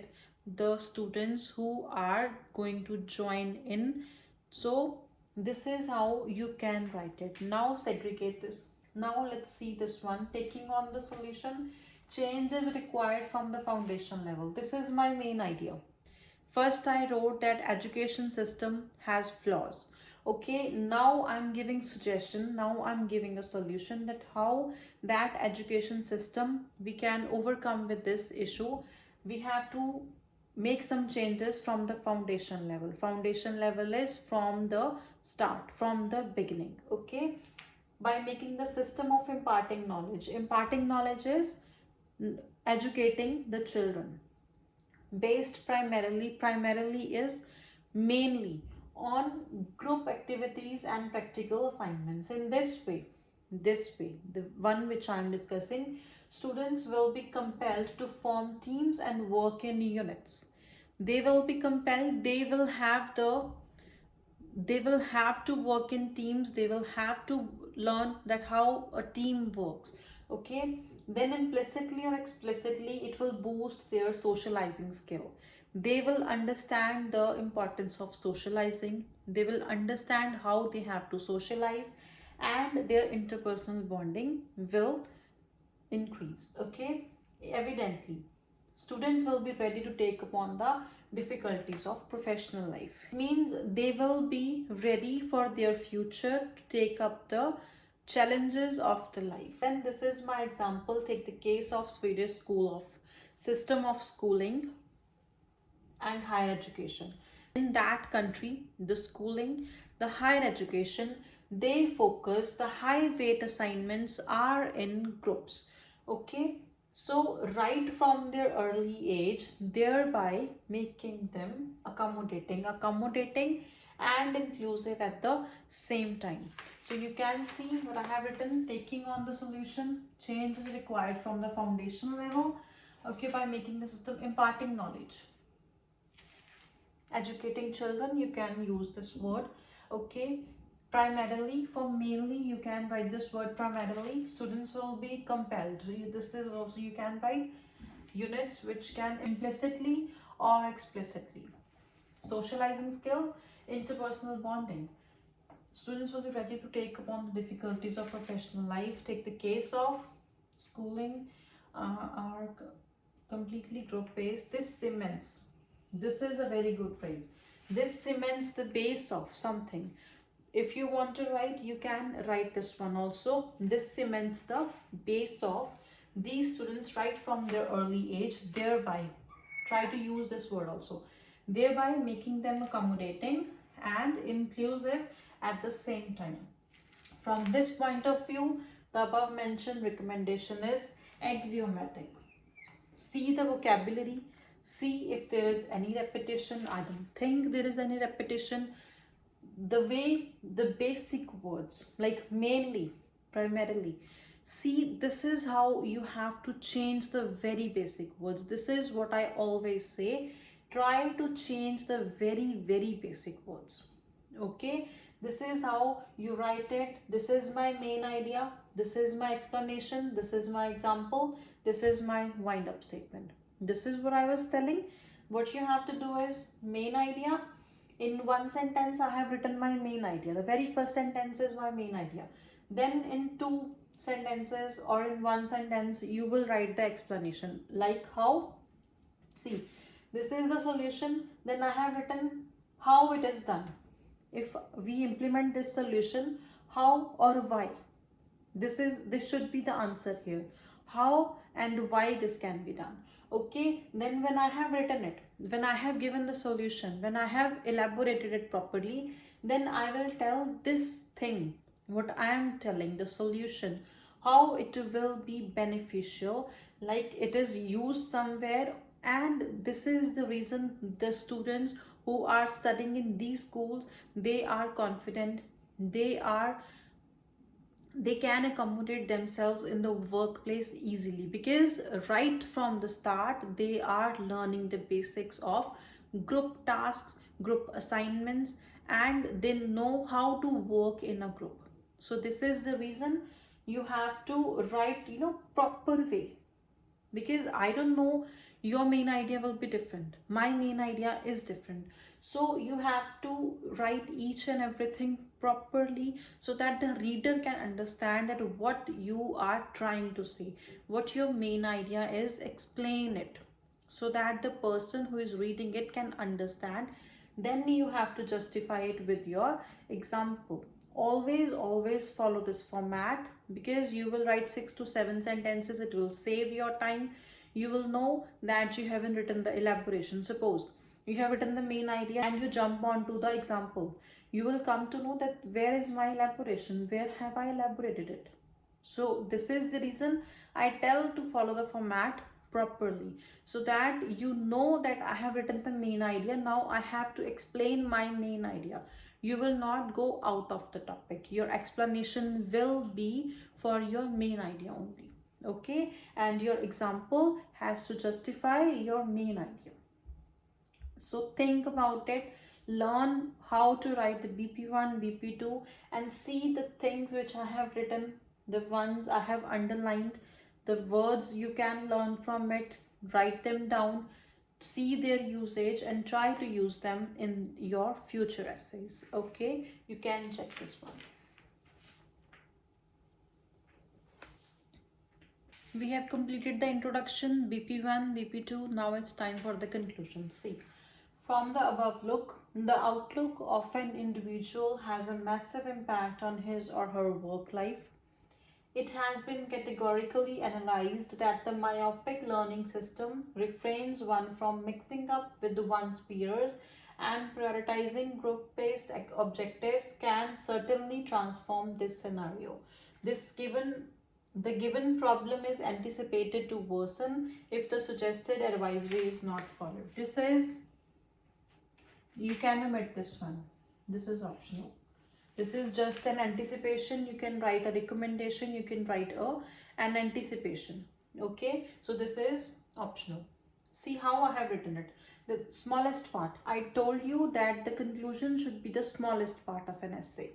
the students who are going to join in. So this is how you can write it. Now segregate this. Now let's see this one. Taking on the solution, change is required from the foundation level. This is my main idea. First, I wrote that education system has flaws. Okay, now I'm giving suggestion. Now I'm giving a solution that how that education system we can overcome with this issue. We have to make some changes from the foundation level. Foundation level is from the start, from the beginning. Okay, by making the system of imparting knowledge. Imparting knowledge is educating the children based primarily is mainly on group activities and practical assignments. In this way the one which I am discussing, students will be compelled to form teams and work in units. They will be compelled, they will have to work in teams, they will have to learn that how a team works. Okay, then implicitly or explicitly it will boost their socializing skill. They will understand the importance of socializing, they will understand how they have to socialize, and their interpersonal bonding will increase. Okay, evidently students will be ready to take upon the difficulties of professional life. It means they will be ready for their future to take up the challenges of the life. And this is my example. Take the case of Swedish school of system of schooling and higher education. In that country, the schooling, the higher education, they focus, the high weight assignments are in groups. Okay, so right from their early age, thereby making them accommodating and inclusive at the same time. So you can see what I have written. Taking on the solution, change is required from the foundational level. Okay, by making the system, imparting knowledge, educating children, you can use this word. Okay, primarily, for mainly you can write this word primarily. Students will be compelled. This is also, you can write units which can implicitly or explicitly. Socializing skills, interpersonal bonding. Students will be ready to take upon the difficulties of professional life. Take the case of schooling are completely group based. This cements, this is a very good phrase, this cements the base of something. If you want to write, you can write this one also. This cements the base of these students right from their early age, thereby, try to use this word also, thereby making them accommodating and inclusive at the same time. From this point of view, the above mentioned recommendation is axiomatic. See the vocabulary, see if there is any repetition. I don't think there is any repetition. The way the basic words like mainly, primarily, see, this is how you have to change the very basic words. This is what I always say, try to change the very basic words. Okay, this is how you write it. This is my main idea, this is my explanation, this is my example, this is my wind up statement. This is what I was telling. What you have to do is main idea. In one sentence I have written my main idea, the very first sentence is my main idea. Then in two sentences or in one sentence you will write the explanation. Like how, see, this is the solution, then I have written how it is done. If we implement this solution, how or why, this should be the answer here, how and why this can be done. Okay, then when I have written it, when I have given the solution, when I have elaborated it properly, then I will tell this thing, what I am telling, the solution, how it will be beneficial, like it is used somewhere. And this is the reason the students who are studying in these schools, they are confident, they can accommodate themselves in the workplace easily, because right from the start they are learning the basics of group tasks, group assignments, and they know how to work in a group. So this is the reason you have to write, proper way, because I don't know, your main idea will be different, my main idea is different. So you have to write each and everything properly so that the reader can understand that what you are trying to say, what your main idea is. Explain it so that the person who is reading it can understand. Then you have to justify it with your example. Always follow this format, because you will write 6 to 7 sentences. It will save your time. You will know that you haven't written the elaboration. Suppose you have written the main idea and you jump on to the example, you will come to know that where is my elaboration, where have I elaborated it. So this is the reason I tell to follow the format properly, so that you know that I have written the main idea, now I have to explain my main idea. You will not go out of the topic. Your explanation will be for your main idea only. Okay, and your example has to justify your main idea. So think about it, learn how to write the BP1, BP2, and see the things which I have written, the ones I have underlined, the words you can learn from it, write them down, see their usage and try to use them in your future essays. Okay, you can check this one. We have completed the introduction, BP1, BP2. Now it's time for the conclusion. See, from the above look, the outlook of an individual has a massive impact on his or her work life. It has been categorically analyzed that the myopic learning system refrains one from mixing up with one's peers, and prioritizing group-based objectives can certainly transform this scenario. The given problem is anticipated to worsen if the suggested advisory is not followed. This is, you can omit this one. This is optional. This is just an anticipation. You can write a recommendation. You can write an anticipation. Okay. So this is optional. See how I have written it. The smallest part. I told you that the conclusion should be the smallest part of an essay.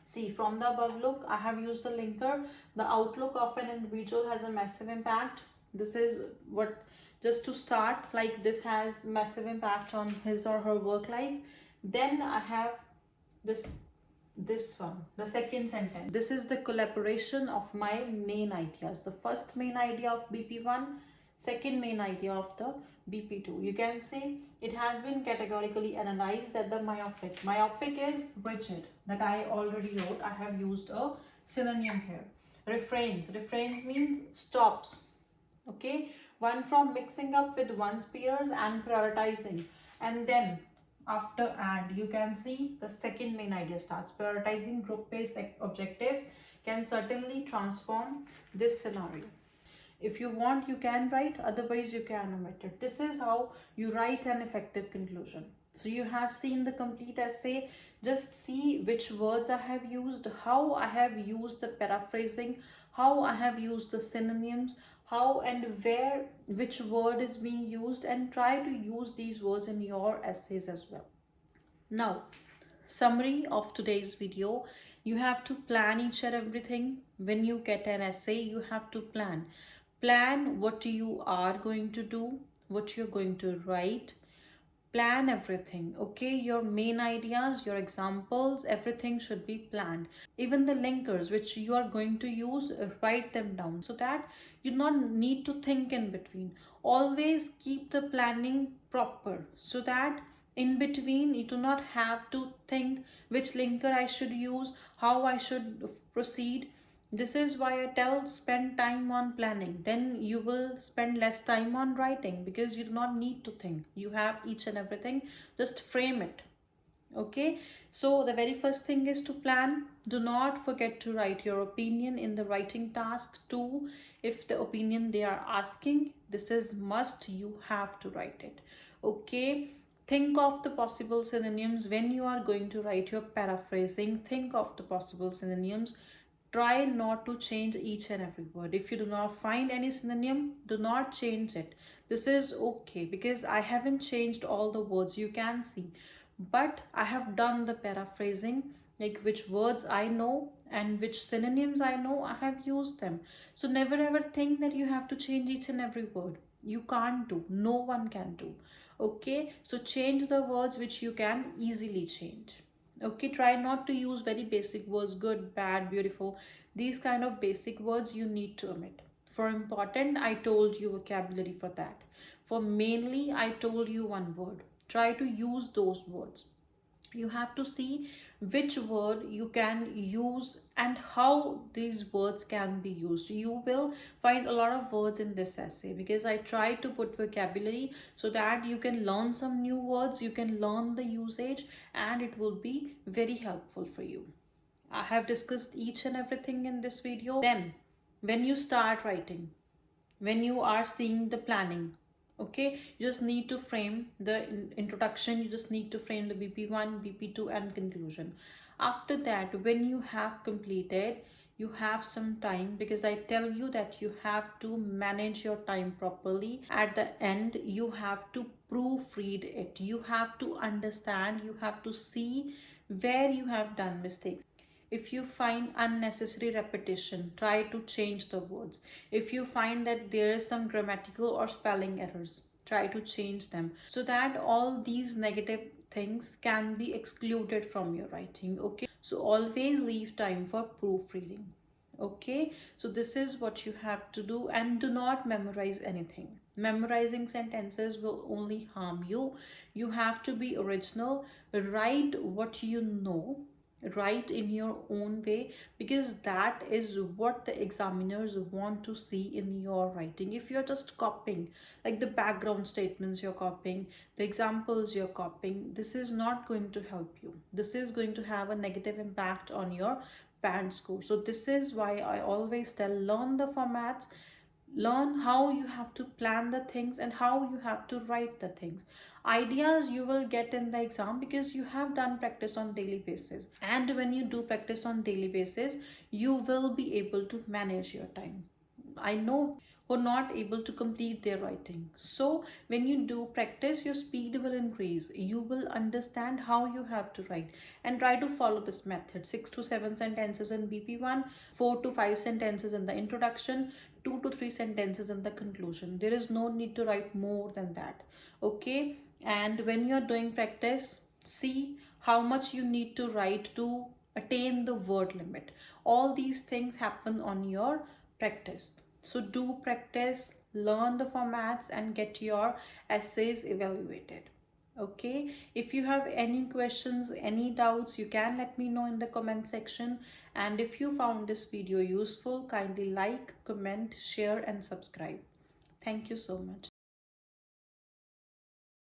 See, from the above look, I have used the linker. The outlook of an individual has a massive impact. This is what, just to start, like this has massive impact on his or her work life. Then I have this one, the second sentence. This is the collaboration of my main ideas. The first main idea of BP1, second main idea of the BP2. You can see it has been categorically analyzed that the myopic is rigid, that I already wrote. I have used a synonym here. Refrains means stops. Okay, one from mixing up with one's peers and prioritizing. And then after and, you can see the second main idea starts. Prioritizing group-based objectives can certainly transform this scenario. If you want, you can write, otherwise you can omit it. This is how you write an effective conclusion. So you have seen the complete essay. Just see which words I have used, how I have used the paraphrasing, how I have used the synonyms, how and where which word is being used, and try to use these words in your essays as well. Now, summary of today's video. You have to plan each and everything. When you get an essay, you have to plan what you are going to do, what you're going to write. Plan everything. Okay, your main ideas, your examples, everything should be planned. Even the linkers which you are going to use, write them down so that you not need to think in between. Always keep the planning proper so that in between you do not have to think which linker I should use, how I should proceed. This is why I tell spend time on planning. Then you will spend less time on writing, because you do not need to think. You have each and everything. Just frame it. Okay. So the very first thing is to plan. Do not forget to write your opinion in the writing task 2. If the opinion they are asking, this is must. You have to write it. Okay. Think of the possible synonyms when you are going to write your paraphrasing. Think of the possible synonyms. Try not to change each and every word. If you do not find any synonym, do not change it. This is okay, because I haven't changed all the words, you can see. But I have done the paraphrasing, like which words I know and which synonyms I know, I have used them. So never ever think that you have to change each and every word. You can't do. No one can do. Okay, so change the words which you can easily change. Okay, try not to use very basic words, good, bad, beautiful. These kind of basic words you need to omit. For important, I told you vocabulary for that. For mainly, I told you one word. Try to use those words. You have to see which word you can use and how these words can be used. You will find a lot of words in this essay because I try to put vocabulary so that you can learn some new words, you can learn the usage, and it will be very helpful for you. I have discussed each and everything in this video. Then when you start writing, when you are seeing the planning, okay, you just need to frame the introduction, you just need to frame the bp1, bp2 and conclusion. After that, when you have completed, you have some time, because I tell you that you have to manage your time properly. At the end, you have to proofread it, you have to understand, you have to see where you have done mistakes. If you find unnecessary repetition, try to change the words. If you find that there is some grammatical or spelling errors, try to change them so that all these negative things can be excluded from your writing. Okay, so always leave time for proofreading. Okay, so this is what you have to do, and do not memorize anything. Memorizing sentences will only harm you. You have to be original, write what you know, write in your own way, because that is what the examiners want to see in your writing. If you're just copying, like the background statements you're copying, the examples you're copying, this is not going to help you. This is going to have a negative impact on your band score. So this is why I always tell, learn the formats, learn how you have to plan the things and how you have to write the things. Ideas you will get in the exam because you have done practice on daily basis, and when you do practice on daily basis, you will be able to manage your time. I know who are not able to complete their writing. So when you do practice, your speed will increase. You will understand how you have to write, and try to follow this method. 6 to 7 sentences in BP1, 4 to 5 sentences in the introduction, 2 to 3 sentences in the conclusion. There is no need to write more than that. Okay? And when you're doing practice, see how much you need to write to attain the word limit. All these things happen on your practice. So do practice, learn the formats, and get your essays evaluated. Okay, if you have any questions, any doubts, you can let me know in the comment section. And if you found this video useful, kindly like, comment, share and subscribe. Thank you so much.